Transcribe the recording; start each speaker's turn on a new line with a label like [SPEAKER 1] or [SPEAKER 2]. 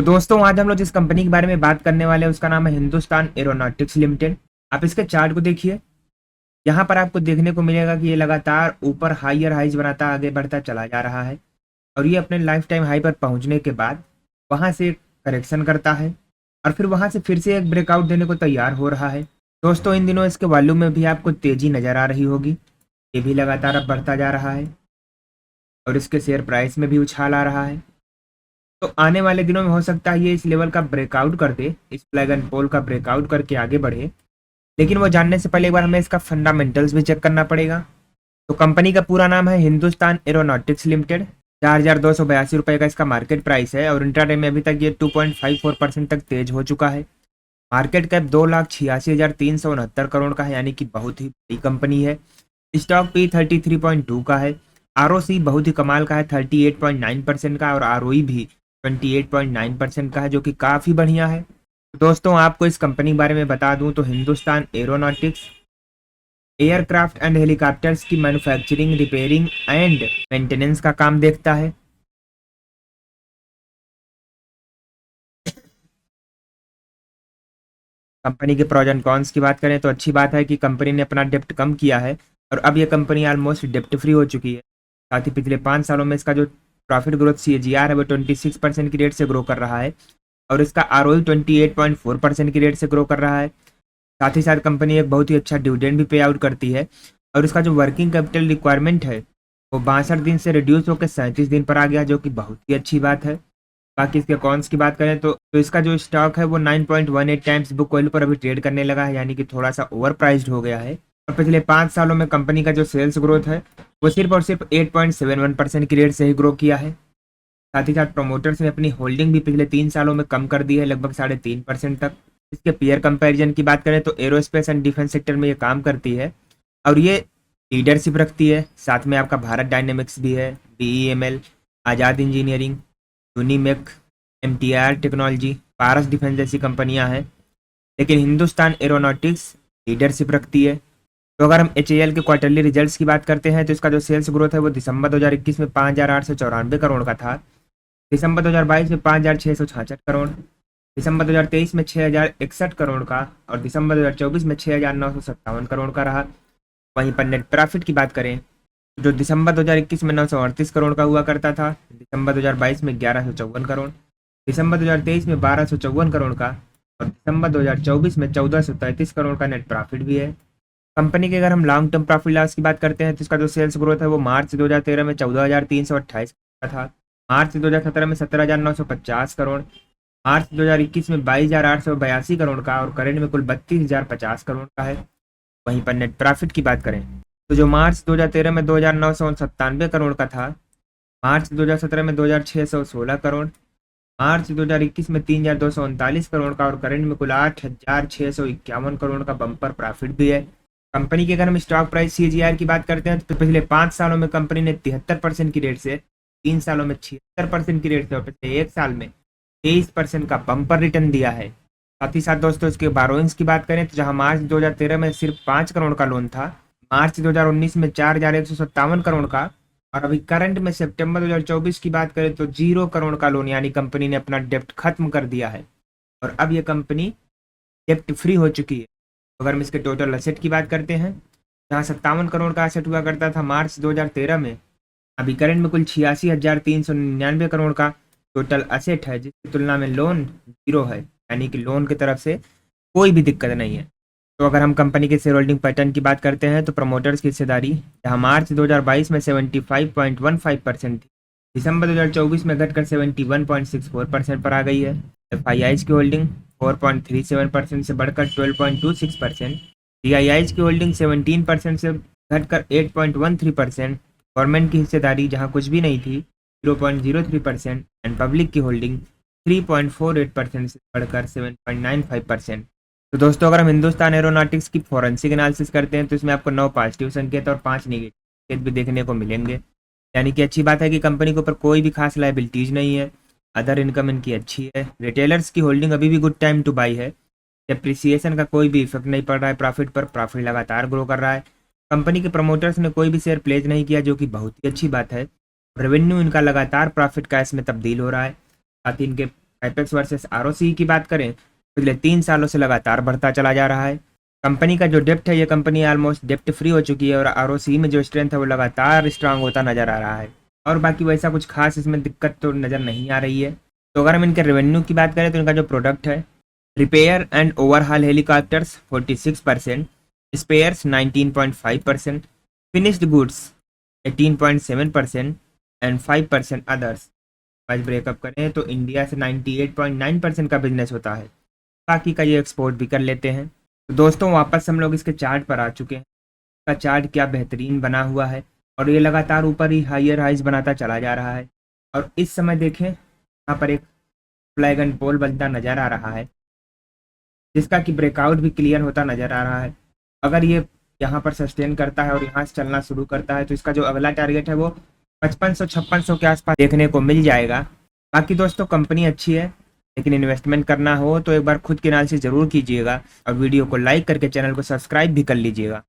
[SPEAKER 1] तो दोस्तों आज हम लोग जिस कंपनी के बारे में बात करने वाले हैं उसका नाम है हिंदुस्तान एरोनॉटिक्स लिमिटेड। आप इसके चार्ट को देखिए। यहाँ पर आपको देखने को मिलेगा कि ये लगातार ऊपर हाईयर हाइज बनाता आगे बढ़ता चला जा रहा है और ये अपने लाइफ टाइम हाई पर पहुंचने के बाद वहां से करेक्शन करता है और फिर वहां से फिर से एक ब्रेकआउट देने को तैयार हो रहा है। दोस्तों इन दिनों इसके वॉल्यूम में भी आपको तेजी नजर आ रही होगी। ये भी लगातार अब बढ़ता जा रहा है और इसके शेयर प्राइस में भी उछाल आ रहा है। तो आने वाले दिनों में हो सकता है ये इस लेवल का ब्रेकआउट कर दे, इस फ्लैग एंड पोल का ब्रेकआउट करके आगे बढ़े। लेकिन वो जानने से पहले एक बार हमें इसका फंडामेंटल्स भी चेक करना पड़ेगा। तो कंपनी का पूरा नाम है हिंदुस्तान एरोनॉटिक्स लिमिटेड। 4,282 रुपये का इसका मार्केट प्राइस है और इंट्राडे में अभी तक ये 2.54% तक तेज हो चुका है। मार्केट कैप 2,86,369 करोड़ का है, यानी कि बहुत ही बड़ी कंपनी है। स्टॉक पी 33.2 का है। आरओसी बहुत ही कमाल का है 38.9% का और आरओई भी 28.9% का है, जो कि काफ़ी बढ़िया है। दोस्तों आपको इस कंपनी के बारे में बता दूं तो Hindustan aeronautics aircraft and helicopters की मैन्युफैक्चरिंग, रिपेयरिंग एंड मेंटेनेंस का काम देखता है। कंपनी के प्रोज एंड कॉन्स की बात करें तो अच्छी बात है कि कंपनी ने अपना डेप्ट कम किया है और अब ये कंपनी ऑलमोस्ट डेप्ट फ्री हो चुकी है। साथ ही पिछले 5 सालों में इसका जो प्रॉफिट ग्रोथ CAGR है वो 26% की रेट से ग्रो कर रहा है और इसका ROE 28.4% की रेट से ग्रो कर रहा है। साथ ही साथ कंपनी एक बहुत ही अच्छा डिविडेंड भी पे आउट करती है और इसका जो वर्किंग कैपिटल रिक्वायरमेंट है वो 62 दिन से रिड्यूस होकर 37 दिन पर आ गया, जो कि बहुत ही अच्छी बात है। बाकी इसके कॉन्स की बात करें तो इसका जो स्टॉक है वो 9.18 टाइम्स बुक वैल्यू पर अभी ट्रेड करने लगा है, यानी कि थोड़ा सा ओवर प्राइस्ड हो गया है। और पिछले 5 सालों में कंपनी का जो सेल्स ग्रोथ है वो सिर्फ और सिर्फ 8.71% की रेट से ही ग्रो किया है। साथ ही साथ प्रोमोटर्स ने अपनी होल्डिंग भी पिछले 3 सालों में कम कर दी है, लगभग 3.5% तक। इसके पीयर कंपैरिजन की बात करें तो एरोस्पेस एंड डिफेंस सेक्टर में ये काम करती है और ये लीडरशिप रखती है। साथ में आपका भारत डायनेमिक्स भी है, BEML, आज़ाद इंजीनियरिंग, यूनिमेक, MTR टेक्नोलॉजी, पारस डिफेंस जैसी कंपनियां हैं। लेकिन हिंदुस्तान एरोनॉटिक्स लीडरशिप रखती है। तो अगर हम HAL के क्वार्टरली रिजल्ट्स की बात करते हैं तो इसका जो सेल्स ग्रोथ है वो दिसंबर 2021 में 5,894 करोड़ का था। दिसंबर 2022 में 5,666 करोड़, दिसंबर 2023 में 6,061 करोड़ का और दिसंबर 2024 में 6,957 करोड़ का रहा। वहीं पर नेट प्रॉफिट की बात करें जो दिसंबर 2021 में 938 करोड़ का हुआ करता था, दिसंबर 2022 में 1154 करोड़, दिसंबर 2023 में 1254 करोड़ का और दिसंबर 2024 में 1433 करोड़ का नेट प्रॉफिट भी है। कंपनी के अगर हम लॉन्ग टर्म प्रॉफिट लॉस की बात करते हैं तो इसका जो सेल्स ग्रोथ है वो मार्च 2013 में 14,328 का था, मार्च 2017 में 17,950 करोड़, मार्च 2021 में 22,882 करोड़ का और करेंट में कुल 32,050 करोड़ का है। वहीं पर नेट प्रॉफिट की बात करें तो जो मार्च 2013 में 2,997 करोड़ का था, मार्च 2017 में 2,616 करोड़, मार्च 2021 में 3,239 करोड़ का और करंट में कुल 8,651 करोड़ का बम्पर प्रॉफिट भी है। कंपनी की अगर हम स्टॉक प्राइस CAGR की बात करते हैं तो पिछले 5 सालों में कंपनी ने 73% की रेट से, 3 सालों में 76% की रेट से और पिछले 1 साल में 23% का बम्पर रिटर्न दिया है। साथ ही साथ दोस्तों इसके बारोइंग्स की बात करें तो जहां मार्च 2013 में सिर्फ 5 करोड़ का लोन था, मार्च 2019 में 4,157 करोड़ का और अभी करंट में सितंबर 2024 की बात करें तो 0 करोड़ का लोन, यानी कंपनी ने अपना डेप्ट खत्म कर दिया है और अब ये कंपनी डेप्ट फ्री हो चुकी है। अगर हम इसके टोटल असेट की बात करते हैं जहाँ 57 करोड़ का असेट हुआ करता था मार्च 2013 में, अभी करंट में कुल 86,399 करोड़ का टोटल असेट है, जिसकी तुलना में लोन 0 है, यानी कि लोन की तरफ से कोई भी दिक्कत नहीं है। तो अगर हम कंपनी के शेयर होल्डिंग पैटर्न की बात करते हैं तो प्रमोटर्स की हिस्सेदारी जहां मार्च 2022 में 75.15% थी, दिसंबर 2024 में घटकर 71.64% पर आ गई है। FIIs की होल्डिंग 4.37% से बढ़कर 12.26%, DIIs की होल्डिंग 17% से घटकर 8.13%, गवर्नमेंट की हिस्सेदारी जहां कुछ भी नहीं थी 0.03% एंड पब्लिक की होल्डिंग 3.48% से बढ़कर 7.95%। तो दोस्तों अगर हम हिंदुस्तान एरोनॉटिक्स की फॉरेंसिक एनालिसिस करते हैं तो इसमें आपको 9 पॉजिटिव संकेत और 5 नेगेटिव संकेत भी देखने को मिलेंगे, यानी कि अच्छी बात है कि कंपनी के ऊपर कोई भी खास लायबिलिटीज नहीं है। अदर इनकम इनकी अच्छी है। रिटेलर्स की होल्डिंग अभी भी गुड टाइम टू बाई है। डेप्रिसिएशन का कोई भी इफेक्ट नहीं पड़ रहा है प्रॉफिट पर, प्रॉफिट लगातार ग्रो कर रहा है। कंपनी के प्रमोटर्स ने कोई भी शेयर प्लेज नहीं किया, जो कि बहुत ही अच्छी बात है। रेवेन्यू इनका लगातार प्रॉफिट कैश में तब्दील हो रहा है। साथ ही इनके कैपेक्स वर्सेस आरओसी की बात करें तो पिछले 3 सालों से लगातार बढ़ता चला जा रहा है। कंपनी का जो डेप्ट है, ये कंपनी ऑलमोस्ट डेप्ट फ्री हो चुकी है और आरओसी में जो स्ट्रेंथ है वो लगातार स्ट्रांग होता नजर आ रहा है। और बाकी वैसा कुछ खास इसमें दिक्कत तो नज़र नहीं आ रही है। तो अगर हम इनके रेवेन्यू की बात करें तो इनका जो प्रोडक्ट है, repair and overhaul helicopters 46%, spares 19.5%, finished goods 18.7% and 5% others. आज ब्रेकअप करें तो इंडिया से 98.9% का बिजनेस होता है, बाकी का ये एक्सपोर्ट भी कर लेते हैं। तो दोस्तों वापस हम लोग इसके चार्ट पर आ चुके हैं। का चार्ट क्या बेहतरीन बना हुआ है और ये लगातार ऊपर ही हायर हाइज बनाता चला जा रहा है। और इस समय देखें, यहाँ पर एक फ्लैग एंड पोल बनता नजर आ रहा है, जिसका कि ब्रेकआउट भी क्लियर होता नजर आ रहा है। अगर ये यहाँ पर सस्टेन करता है और यहाँ से चलना शुरू करता है तो इसका जो अगला टारगेट है वो 5500-5600 के आसपास देखने को मिल जाएगा। बाकी दोस्तों कंपनी अच्छी है, लेकिन इन्वेस्टमेंट करना हो तो एक बार खुद के एनालिसिस जरूर कीजिएगा और वीडियो को लाइक करके चैनल को सब्सक्राइब भी कर लीजिएगा।